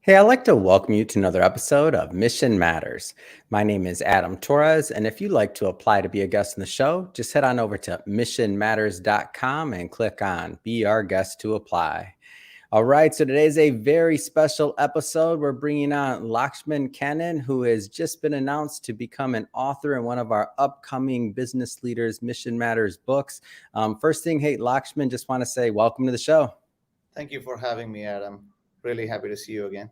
Hey, I'd like to welcome you to another episode of Mission Matters. My name is Adam Torres, and if you'd like to apply to be a guest in the show, just head on over to missionmatters.com and click on Be Our Guest to apply. All right, so today's a very special episode. We're bringing on Lakshman Kannan, who has just been announced to become an author in one of our upcoming Business Leaders Mission Matters books. First thing, hey, Lakshman, just want to say welcome to the show. Thank you for having me, Adam. Really happy to see you again.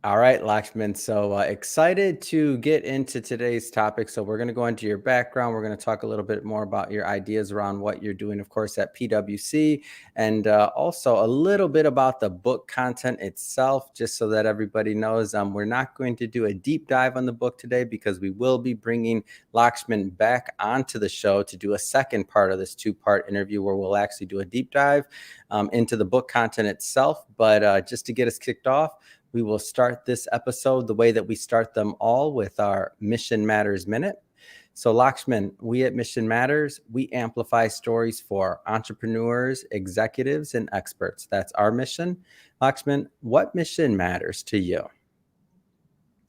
All right, Lakshman. So excited to get into today's topic. So we're going to go into your background. We're going to talk a little bit more about your ideas around what you're doing, of course, at PwC, and also a little bit about the book content itself, just so that everybody knows. We're not going to do a deep dive on the book today because we will be bringing Lakshman back onto the show to do a second part of this two-part interview where we'll actually do a deep dive into the book content itself. But just to get us kicked off, we will start this episode the way that we start them all with our Mission Matters Minute. So Lakshman, we at Mission Matters, we amplify stories for entrepreneurs, executives, and experts. That's our mission. Lakshman, what mission matters to you?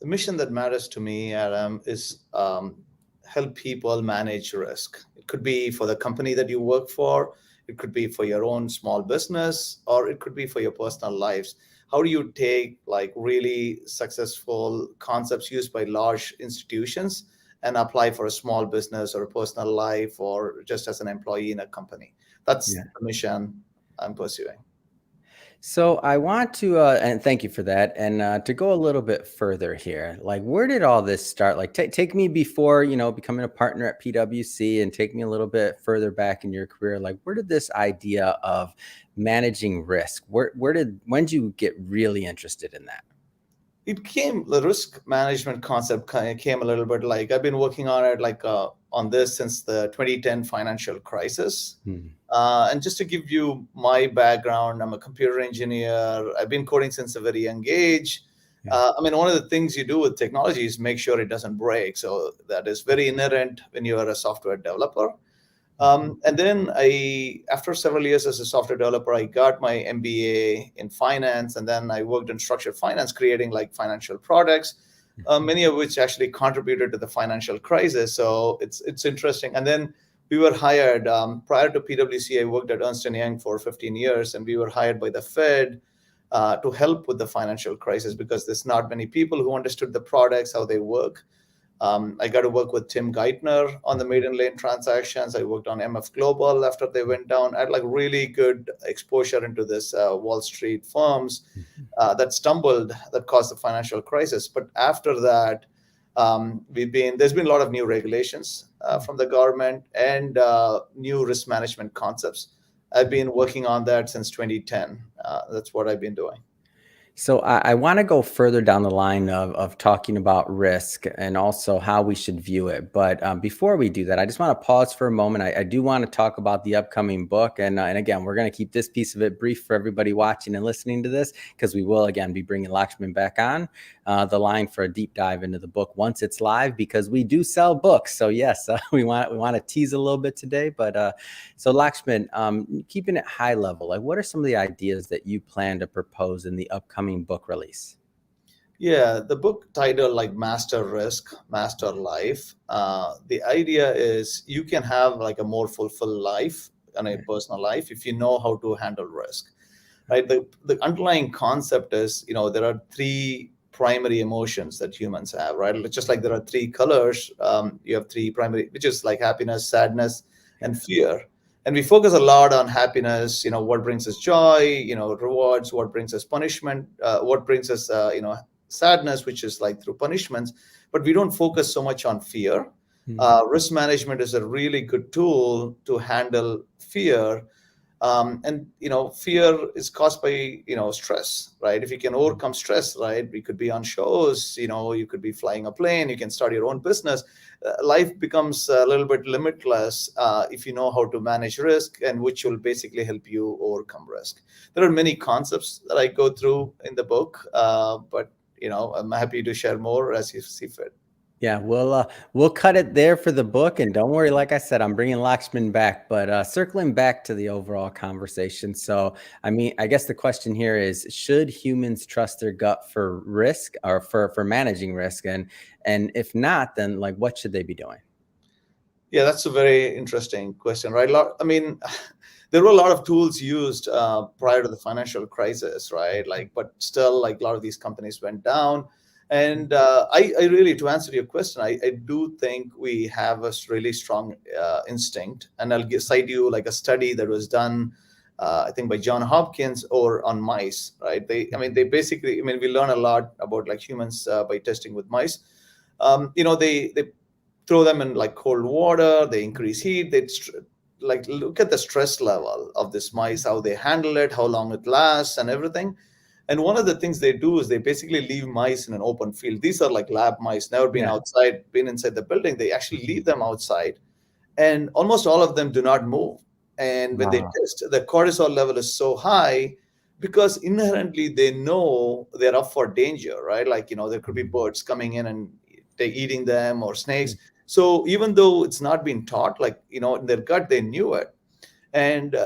The mission that matters to me, Adam, is help people manage risk. It could be for the company that you work for, it could be for your own small business, or it could be for your personal lives. How do you take like really successful concepts used by large institutions and apply for a small business or a personal life or just as an employee in a company? That's Yeah. the mission I'm pursuing. So I want to, and thank you for that. And to go a little bit further here, like where did all this start? Like take me before, becoming a partner at PwC and take me a little bit further back in your career. Like where did this idea of managing risk, when did you get really interested in that? The risk management concept kind of came a little bit like I've been working on it on this since the 2010 financial crisis. Hmm. And just to give you my background, I'm a computer engineer. I've been coding since a very young age. Yeah. One of the things you do with technology is make sure it doesn't break. So that is very inherent when you are a software developer. And then after several years as a software developer, I got my MBA in finance, and then I worked in structured finance, creating like financial products, many of which actually contributed to the financial crisis. So it's interesting. And then we were hired prior to PwC. I worked at Ernst & Young for 15 years, and we were hired by the Fed to help with the financial crisis because there's not many people who understood the products, how they work. I got to work with Tim Geithner on the maiden lane transactions. I worked on MF Global after they went down. I had like really good exposure into this Wall Street firms that caused the financial crisis. But after that, there's been a lot of new regulations from the government and new risk management concepts. I've been working on that since 2010. That's what I've been doing. So I want to go further down the line of talking about risk and also how we should view it. But before we do that, I just want to pause for a moment. I do want to talk about the upcoming book. And again, we're going to keep this piece of it brief for everybody watching and listening to this, because we will, again, be bringing Lakshman back on the line for a deep dive into the book once it's live, because we do sell books. So yes, we want to tease a little bit today. But so Lakshman, keeping it high level, like what are some of the ideas that you plan to propose in the upcoming book release? Yeah, the book title like Master Risk, Master Life. The idea is you can have like a more fulfilled life and a personal life if you know how to handle risk, right? The underlying concept is, there are three primary emotions that humans have, right? Just like there are three colors, you have three primary, which is like happiness, sadness, and fear. And we focus a lot on happiness, what brings us joy, rewards, what brings us punishment, what brings us, sadness, which is like through punishments, but we don't focus so much on fear. Risk management is a really good tool to handle fear. And fear is caused by stress, right? If you can overcome stress, right, we could be on shows, you could be flying a plane, you can start your own business. Life becomes a little bit limitless if you know how to manage risk, and which will basically help you overcome risk. There are many concepts that I go through in the book, but I'm happy to share more as you see fit. Yeah, we'll cut it there for the book, and don't worry. Like I said, I'm bringing Lakshman back, but circling back to the overall conversation. So, I mean, I guess the question here is: should humans trust their gut for risk or for managing risk? And if not, then like, what should they be doing? Yeah, that's a very interesting question, right? I mean, there were a lot of tools used prior to the financial crisis, right? Like, but still, like a lot of these companies went down. And I really, to answer your question, I do think we have a really strong instinct. And cite you like a study that was done, I think by John Hopkins or on mice, right? They basically, we learn a lot about like humans by testing with mice. They throw them in like cold water, they increase heat, like look at the stress level of this mice, how they handle it, how long it lasts and everything. And one of the things they do is they basically leave mice in an open field. These are like lab mice, never been Yeah. outside, been inside the building. They actually leave them outside, and almost all of them do not move. And when they Wow. test, the cortisol level is so high because inherently they know they're up for danger, right? Like, there could be birds coming in and they eating them, or snakes. So even though it's not been taught, like, in their gut, they knew it. And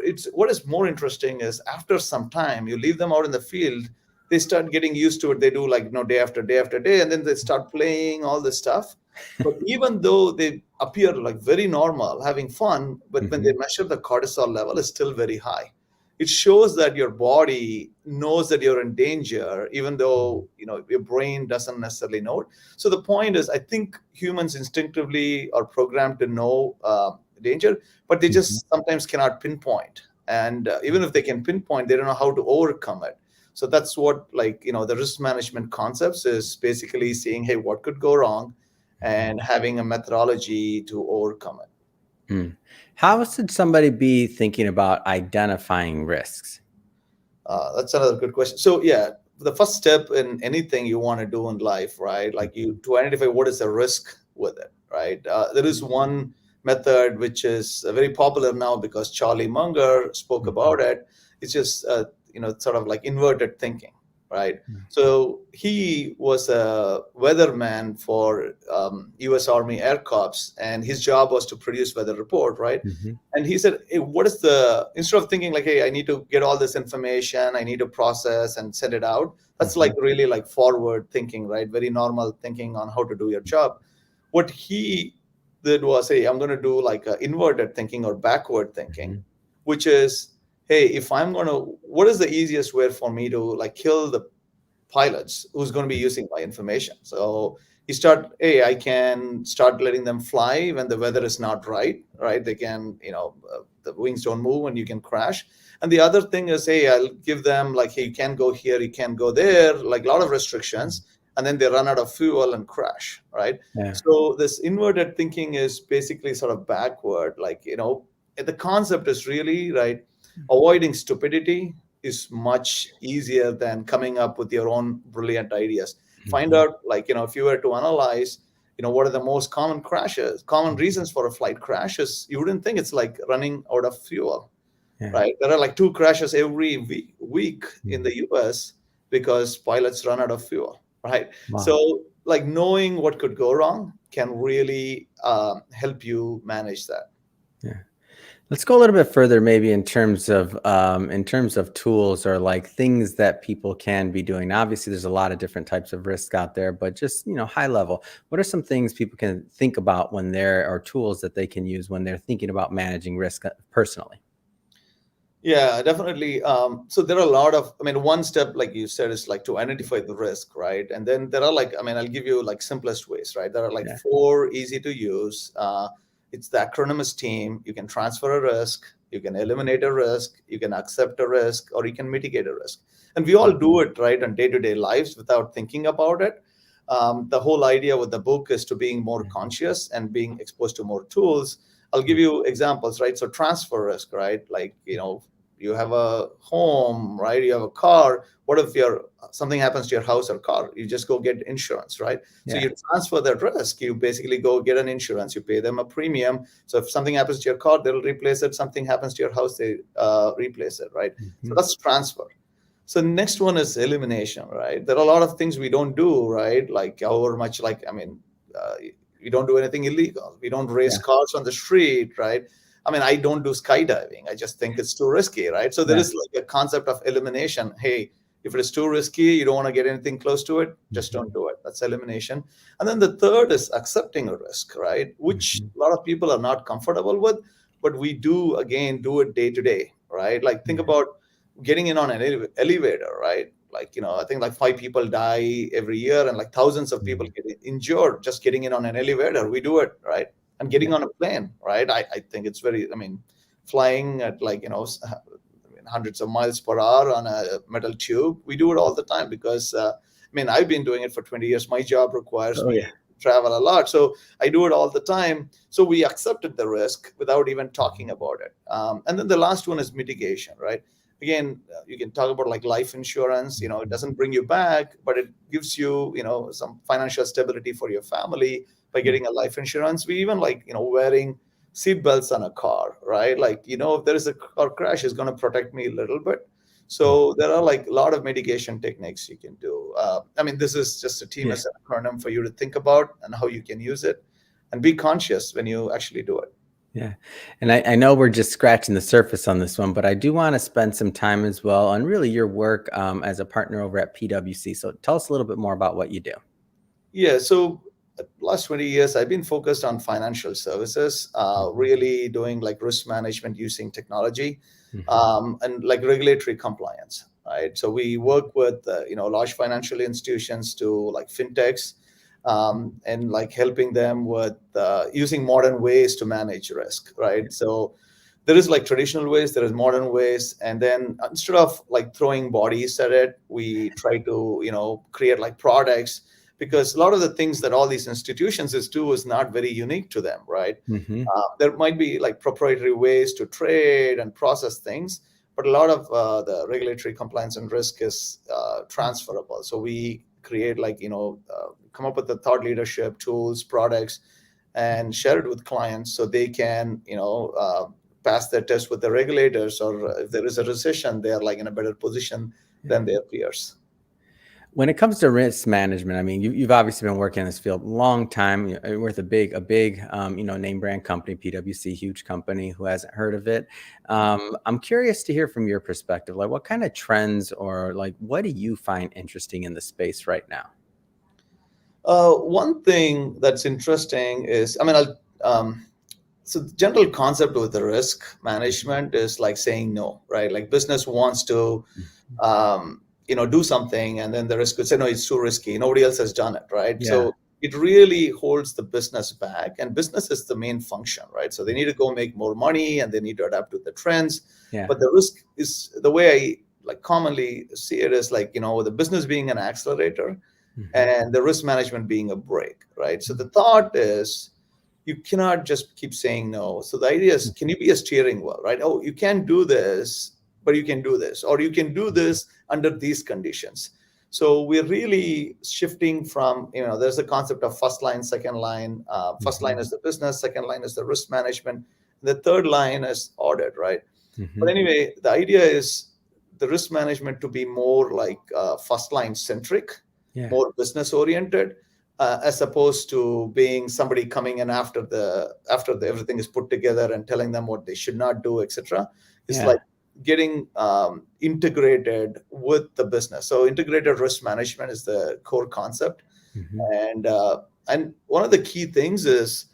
it's what is more interesting is after some time, you leave them out in the field, they start getting used to it. They do like, day after day after day, and then they start playing all this stuff. But even though they appear like very normal, having fun, but when they Hmm. measure the cortisol level, is still very high. It shows that your body knows that you're in danger, even though your brain doesn't necessarily know it. So the point is, I think humans instinctively are programmed to know danger, but they Hmm. just sometimes cannot pinpoint. And even if they can pinpoint, they don't know how to overcome it. So that's what, like, the risk management concepts is basically saying, hey, what could go wrong, and having a methodology to overcome it. Hmm. How should somebody be thinking about identifying risks? That's another good question. So yeah, the first step in anything you want to do in life, right? Like, you to identify what is the risk with it, right? There is one method which is very popular now because Charlie Munger spoke about it. It's just sort of like inverted thinking, right? So he was a weatherman for U.S. Army Air Corps, and his job was to produce weather report, right? Hmm. And he said, hey, instead of thinking like, hey, I need to get all this information, I need to process and send it out. That's like Hmm. really like forward thinking, right? Very normal thinking on how to do your job. What he did was, hey, I'm going to do like a inverted thinking or backward thinking, Hmm. which is, hey, if I'm going to, what is the easiest way for me to like kill the pilots who's going to be using my information? So hey, I can start letting them fly when the weather is not right? They can, the wings don't move and you can crash. And the other thing is, hey, I'll give them like, hey, you can't go here, you can't go there, like a lot of restrictions, and then they run out of fuel and crash, right? Yeah. So this inverted thinking is basically sort of backward, like, the concept is really, right, avoiding stupidity is much easier than coming up with your own brilliant ideas. Find Hmm. out, like, if you were to analyze, what are the most common crashes, common reasons for a flight crashes, you wouldn't think it's like running out of fuel, Yeah. right? There are like 2 crashes every week in Mm. the US because pilots run out of fuel, right? Wow. So like knowing what could go wrong can really help you manage that. Yeah. Let's go a little bit further, maybe in terms of tools or like things that people can be doing. Obviously, there's a lot of different types of risk out there, but just high level, what are some things people can think about when there are tools that they can use when they're thinking about managing risk personally? Yeah, definitely. So there are a lot of, one step, like you said, is like to identify the risk, right? And then there are like, I'll give you like simplest ways, right? There are like Yeah. 4 easy to use. It's the acronym is TEAM. You can transfer a risk, you can eliminate a risk, you can accept a risk, or you can mitigate a risk. And we all do it, right, on day-to-day lives without thinking about it. The whole idea with the book is to being more conscious and being exposed to more tools. I'll give you examples, right? So transfer risk, right? Like, you have a home, right? You have a car. What if something happens to your house or car? You just go get insurance, right? So Yeah. you transfer that risk. You basically go get an insurance. You pay them a premium. So if something happens to your car, they'll replace it. Something happens to your house, they replace it, right? So Hmm. that's transfer. So next one is elimination, right? There are a lot of things we don't do, right? Like however much, like, we don't do anything illegal. We don't race Yeah. cars on the street, right? I mean, I don't do skydiving. I just think it's too risky, right? So there Yeah. is like a concept of elimination. Hey, if it is too risky, you don't want to get anything close to it, just Mhm. don't do it. That's elimination. And then the third is accepting a risk, right? Which Mhm. a lot of people are not comfortable with, but we do, again, do it day to day, right? Like think Yeah. about getting in on an elevator, right? Like, I think like 5 people die every year and like thousands of people Mhm. get injured just getting in on an elevator. We do it, right? And getting Yeah. on a plane, right? I think it's very, I mean, flying at like, hundreds of miles per hour on a metal tube. We do it all the time because, I mean, I've been doing it for 20 years. My job requires Oh me yeah. to travel a lot. So I do it all the time. So we accepted the risk without even talking about it. And then the last one is mitigation, right? Again, you can talk about like life insurance. It Mhm. doesn't bring you back, but it gives you, some financial stability for your family by Yeah. getting a life insurance. We even like, wearing seat belts on a car, right? Like, if there is a car crash, it's going to protect me a little bit. Mhm. So there are like a lot of mitigation techniques you can do. I mean, this is just a team Yeah. as an acronym for you to think about and how you can use it, and be conscious when you actually do it. Yeah. And I know we're just scratching the surface on this one, but I do want to spend some time as well on really your work as a partner over at PwC. So tell us a little bit more about what you do. Yeah, so last 20 years, I've been focused on financial services, Mhm. really doing like risk management using technology, Mhm. and like regulatory compliance, right? So we work with, large financial institutions to like fintechs, and like helping them with using modern ways to manage risk, Yeah. right? So there is like traditional ways, there is modern ways, and then instead of like throwing bodies at it, we try to create like products, because a lot of the things that all these institutions do is not very unique to them, right? Mhm. There might be like proprietary ways to trade and process things, but a lot of the regulatory compliance and risk is transferable. So we create like come up with the thought leadership tools, products, and share it with clients so they can pass their test with the regulators, or if there is a recession, they're like in a better position Yeah. than their peers. When it comes to risk management, I mean, you've obviously been working in this field a long time. You're with a big, name brand company, PwC, huge company. Who hasn't heard of it? I'm curious to hear from your perspective. Like, what kind of trends or like what do you find interesting in the space right now? One thing that's interesting is, I mean, so the general concept with the risk management is like saying no, right? Like business wants to, Mhm. do something, and then the risk would say, no, it's too risky. Nobody else has done it, right? Yeah. So it really holds the business back, and business is the main function, right? So they need to go make more money, and they need to adapt to the trends. Yeah. But the risk is, the way I like commonly see it is like, the business being an accelerator Mhm. and the risk management being a brake, right? So the thought is, you cannot just keep saying no. So the idea is, can you be a steering wheel, right? Oh, you can't do this, but you can do this, or you can do this under these conditions. So we're really shifting from, there's a concept of first line, second line. First line Mhm. is the business, second line is the risk management, the third line is audit, right? But Mhm. anyway, the idea is the risk management to be more like first line centric, Yeah. more business oriented, as opposed to being somebody coming in after everything is put together and telling them what they should not do, etc. It's Yeah. like getting integrated with the business. So integrated risk management is the core concept, Mhm. and one of the key things is,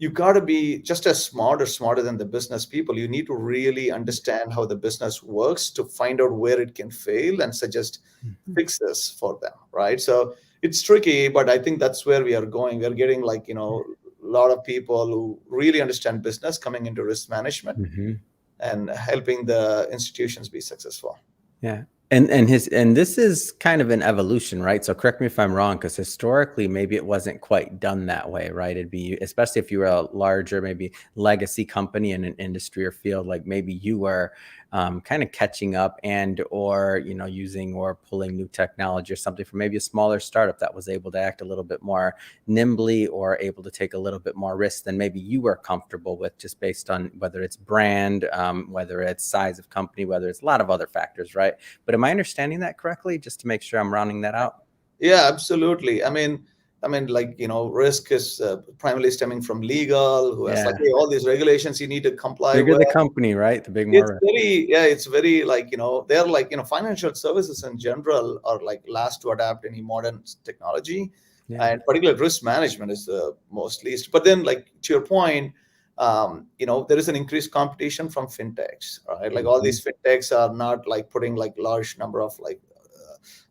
you got to be just as smart or smarter than the business people. You need to really understand how the business works to find out where it can fail and suggest Mhm. fixes for them, right? So it's tricky, but I think that's where we are going. We're getting like, a lot of people who really understand business coming into risk management Mhm. and helping the institutions be successful. Yeah. And this is kind of an evolution, right? So correct me if I'm wrong, because historically maybe it wasn't quite done that way, right? It'd be, especially if you were a larger, maybe legacy company in an industry or field, like maybe you were kind of catching up and or using or pulling new technology or something from maybe a smaller startup that was able to act a little bit more nimbly or able to take a little bit more risk than maybe you were comfortable with, just based on whether it's brand, whether it's size of company, whether it's a lot of other factors, right? But am I understanding that correctly? Just to make sure I'm rounding that out. Yeah, absolutely. I mean, I mean, like, risk is primarily stemming from legal, who has like, Yeah. hey, all these regulations you need to comply Bigger with. the company, right? The big It's more. very, yeah, it's very like, they're like, financial services in general are like last to adapt any modern technology. Yeah. And particular risk management is the most least. But then, like, to your point, there is an increased competition from fintechs, right? Like all Mhm. these fintechs are not like putting like large number of like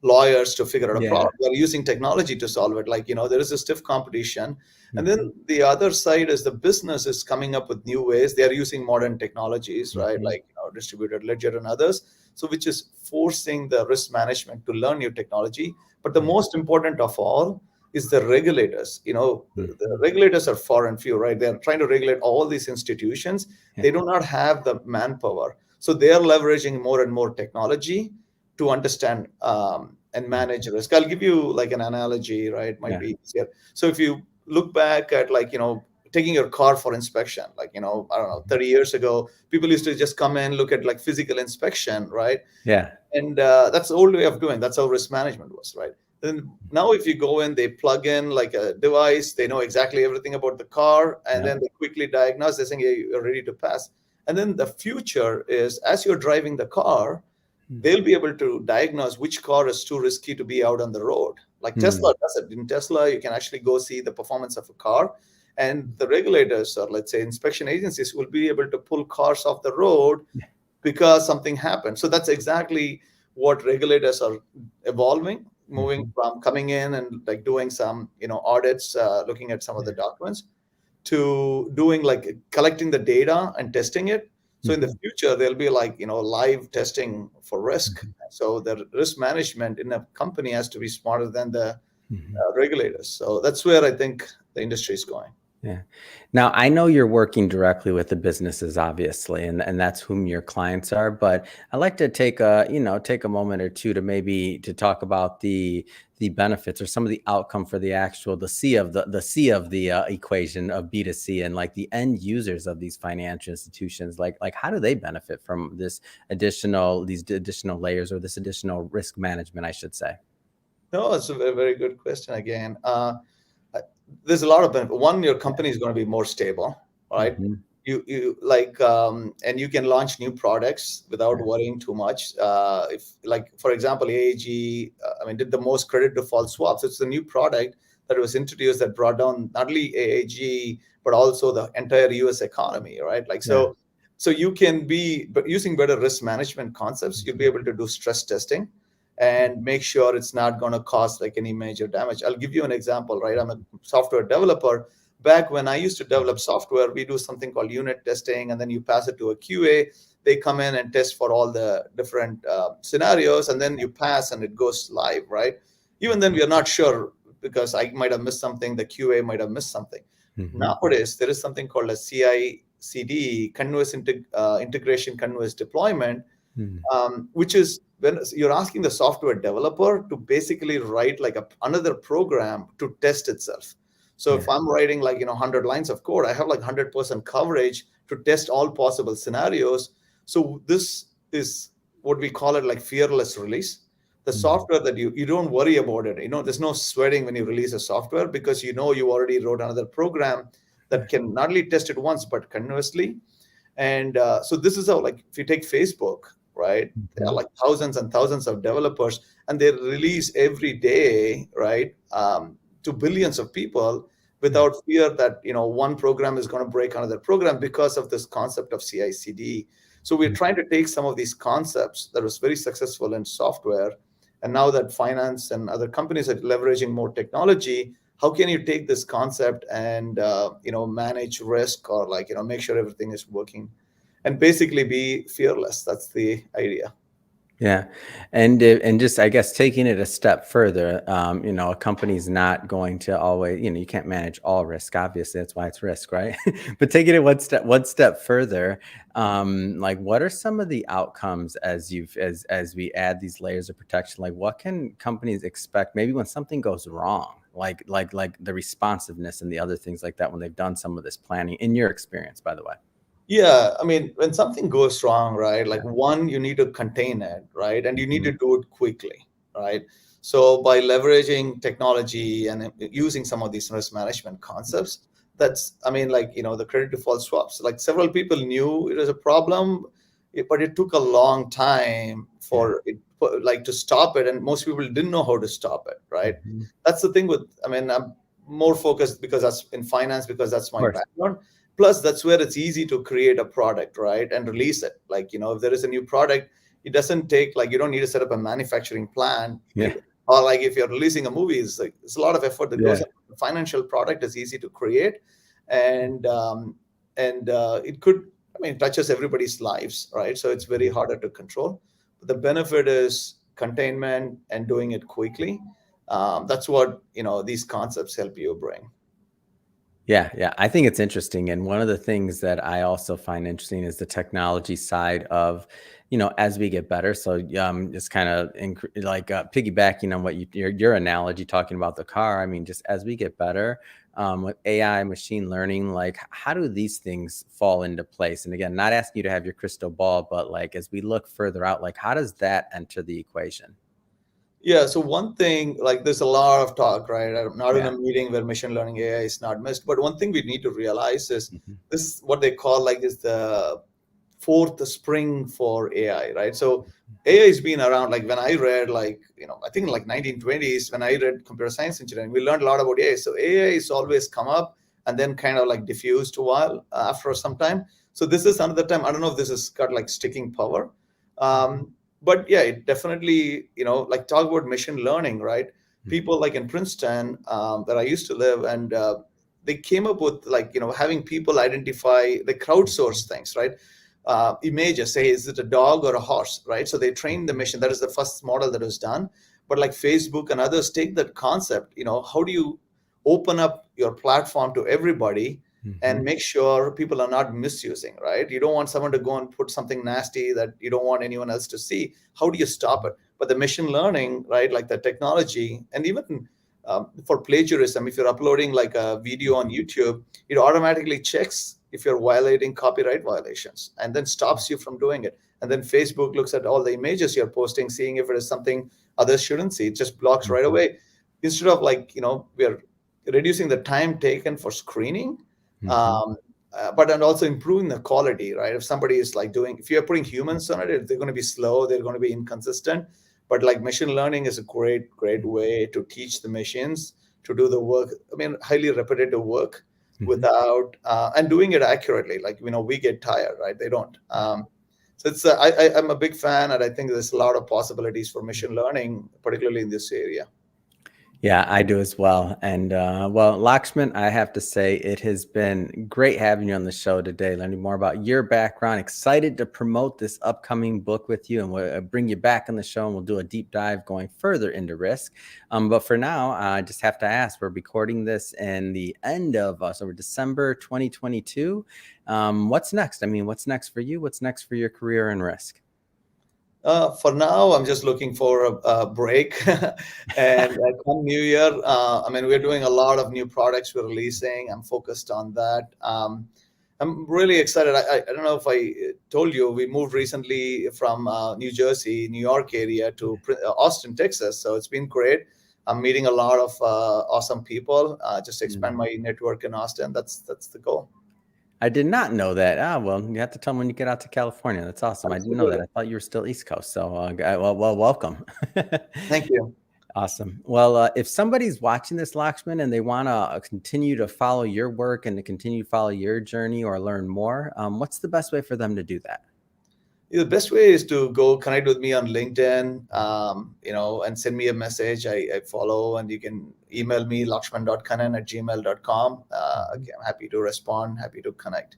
lawyers to figure out a Yeah. problem. They're using technology to solve it. Like, there is a stiff competition. And then Mhm. the other side is the business is coming up with new ways. They are using modern technologies, right? Mhm. Like, distributed ledger and others. So which is forcing the risk management to learn new technology. But the Yeah. most important of all is the regulators. The Mhm. regulators are far and few, right? They're trying to regulate all these institutions. Yeah. They do not have the manpower. So they are leveraging more and more technology to understand and manage Mhm. risk. I'll give you like an analogy, right? Might Yeah. be easier. So if you look back at like, taking your car for inspection, like, I don't know, Mhm. 30 years ago, people used to just come in, look at like physical inspection, right? Yeah. And that's the old way of doing. That's how risk management was, right? Then now if you go in, they plug in like a device, they know exactly everything about the car, and Yeah. then they quickly diagnose. They're saying, "Hey, you're ready to pass." And then the future is, as you're driving the car, they'll be able to diagnose which car is too risky to be out on the road. Like Mhm. Tesla does it. In Tesla, you can actually go see the performance of a car, and the regulators, or let's say inspection agencies, will be able to pull cars off the road because something happened. So that's exactly what regulators are evolving, moving Mhm. from coming in and like doing some, audits, looking at some of the Yeah. documents, to doing like collecting the data and testing it. So in the Mhm. future, there'll be like, live testing for risk. Mhm. So the risk management in a company has to be smarter than the Mhm. regulators. So that's where I think the industry is going. Yeah. Now, I know you're working directly with the businesses, obviously, and that's whom your clients are. But I like to take a moment or two to maybe to talk about the benefits or some of the outcome for the C of the equation of B2C and like the end users of these financial institutions. Like how do they benefit from these additional layers or this additional risk management, I should say? No, it's a very, very good question again. Uh, there's a lot of benefit. One, your company is going to be more stable, right? Hmm. You like, and you can launch new products without worrying too much. If, like, for example, AAG, I mean, did the most credit default swaps. It's a new product that was introduced that brought down not only AAG but also the entire U.S. economy, right? Like, Yeah. so you can be, but using better risk management concepts, you'll be able to do stress testing and make sure it's not going to cause like any major damage. I'll give you an example, right? I'm a software developer. Back when I used to develop software, we do something called unit testing, and then you pass it to a QA. They come in and test for all the different scenarios, and then you pass and it goes live, right? Even then, we are not sure because I might have missed something, the QA might have missed something. Hmm. Nowadays, there is something called a CI/CD, integration continuous deployment, Hmm. which is when you're asking the software developer to basically write like another program to test itself. So Yeah. if I'm writing like 100 lines of code, I have like 100% coverage to test all possible scenarios. So this is what we call it, like fearless release. The Mhm. software that you don't worry about it. There's no sweating when you release a software because you already wrote another program that can not only test it once but continuously. And so this is how, like, if you take Facebook, right? There are Mhm. like thousands and thousands of developers, and they release every day, right, to billions of people Yeah. without fear that one program is going to break another program because of this concept of CI/CD. So we're Mm. trying to take some of these concepts that was very successful in software, and now that finance and other companies are leveraging more technology, how can you take this concept and manage risk, or like make sure everything is working, and basically be fearless. That's the idea. Yeah, and just I guess taking it a step further, a company's not going to always, you can't manage all risk. Obviously, that's why it's risk, right? But taking it one step further, like what are some of the outcomes as we add these layers of protection? Like what can companies expect maybe when something goes wrong, like the responsiveness and the other things like that when they've done some of this planning. In your experience, by the way. Yeah, I mean, when something goes wrong, right? Like, one, you need to contain it, right? And you need Mhm. to do it quickly, right? So by leveraging technology and using some of these risk management concepts, that's, I mean, like, the credit default swaps, like several people knew it was a problem, but it took a long time Yeah. for it, like, to stop it. And most people didn't know how to stop it, right? Mhm. Of That's the thing with, I mean, I'm more focused because that's in finance, because that's my course. background. Plus, that's where it's easy to create a product, right? And release it. Like, if there is a new product, it doesn't take, like, you don't need to set up a manufacturing plant. Yeah. Or like if you're releasing a movie, it's a lot of effort that goes Yeah. into the financial product is easy to create. And it could, I mean, it touches everybody's lives, right? So it's very harder to control, but the benefit is containment and doing it quickly. That's what these concepts help you bring. Yeah, yeah. I think it's interesting. And one of the things that I also find interesting is the technology side of, as we get better. So just kind of like piggybacking on what your analogy talking about the car. I mean, just as we get better with AI, machine learning, like how do these things fall into place? And again, not asking you to have your crystal ball, but like as we look further out, like how does that enter the equation? Yeah, so one thing, like, there's a lot of talk, right? I'm not in Yeah. a meeting where machine learning AI is not missed, but one thing we need to realize is Mhm. this, what they call, like, is the fourth spring for AI, right? So AI has been around. Like when I read, like, I think like 1920s, when I read computer science engineering, we learned a lot about AI. So AI has always come up and then kind of like diffused a while after some time. So this is another time. I don't know if this has got like sticking power. But yeah, it definitely, like, talk about machine learning, right? Mhm. People like in Princeton, that I used to live, and they came up with, like, having people identify the crowdsource things, right? Images, say, is it a dog or a horse, right? So they trained the Mhm. machine. That is the first model that was done. But like Facebook and others take that concept, how do you open up your platform to everybody and Mhm. make sure people are not misusing, right? You don't want someone to go and put something nasty that you don't want anyone else to see. How do you stop it? But the machine learning, right, like the technology, and even for plagiarism, if you're uploading like a video on YouTube, it automatically checks if you're violating copyright violations and then stops you from doing it. And then Facebook looks at all the images you're posting, seeing if it is something others shouldn't see. It just blocks right Mhm. away. Instead of, like, we're reducing the time taken for screening, Mhm. um, but and also improving the quality, right? If somebody is like doing, if you're putting humans on it, they're going to be slow, they're going to be inconsistent. But like machine learning is a great, great way to teach the machines to do the work. I mean, highly repetitive work Mhm. without and doing it accurately. Like, we get tired, right? They don't. So it's I'm a big fan, and I think there's a lot of possibilities for machine learning, particularly in this area. Yeah, I do as well. And well, Lakshman, I have to say it has been great having you on the show today, learning more about your background. Excited to promote this upcoming book with you, and we'll bring you back on the show, and we'll do a deep dive going further into risk. But for now, I just have to ask: we're recording this in the end of so December 2022. What's next? I mean, what's next for you? What's next for your career in risk? For now, I'm just looking for a break. And come New Year, I mean, we're doing a lot of new products we're releasing. I'm focused on that. I'm really excited. I don't know if I told you, we moved recently from New Jersey, New York area to Austin, Texas. So it's been great. I'm meeting a lot of awesome people. Just expand Mhm. my network in Austin. That's the goal. I did not know that. Ah, well, you have to tell me when you get out to California. That's awesome. I didn't know that. Absolutely. I thought you were still East Coast. So, well, welcome. Thank you. Awesome. Well, if somebody's watching this, Lakshman, and they want to continue to follow your work and to continue to follow your journey or learn more, what's the best way for them to do that? The best way is to go connect with me on LinkedIn, and send me a message. I follow, and you can email me, lakshman.kannan@gmail.com. Mhm. Okay, I'm happy to respond, happy to connect.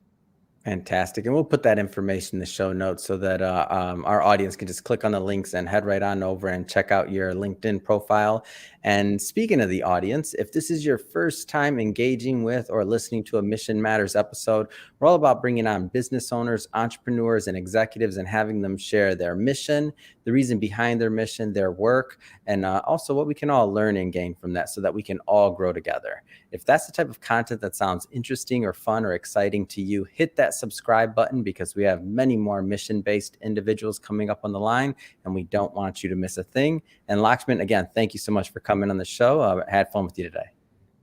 Fantastic. And we'll put that information in the show notes so that our audience can just click on the links and head right on over and check out your LinkedIn profile. And speaking of the audience, if this is your first time engaging with or listening to a Mission Matters episode, we're all about bringing on business owners, entrepreneurs, and executives and having them share their mission, the reason behind their mission, their work, and also what we can all learn and gain from that so that we can all grow together. If that's the type of content that sounds interesting or fun or exciting to you, hit that that subscribe button because we have many more mission-based individuals coming up on the line, and we don't want you to miss a thing. And Lakshman, again, thank you so much for coming on the show. I had fun with you today.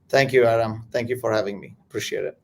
Thank you, Adam. Thank you for having me. Appreciate it.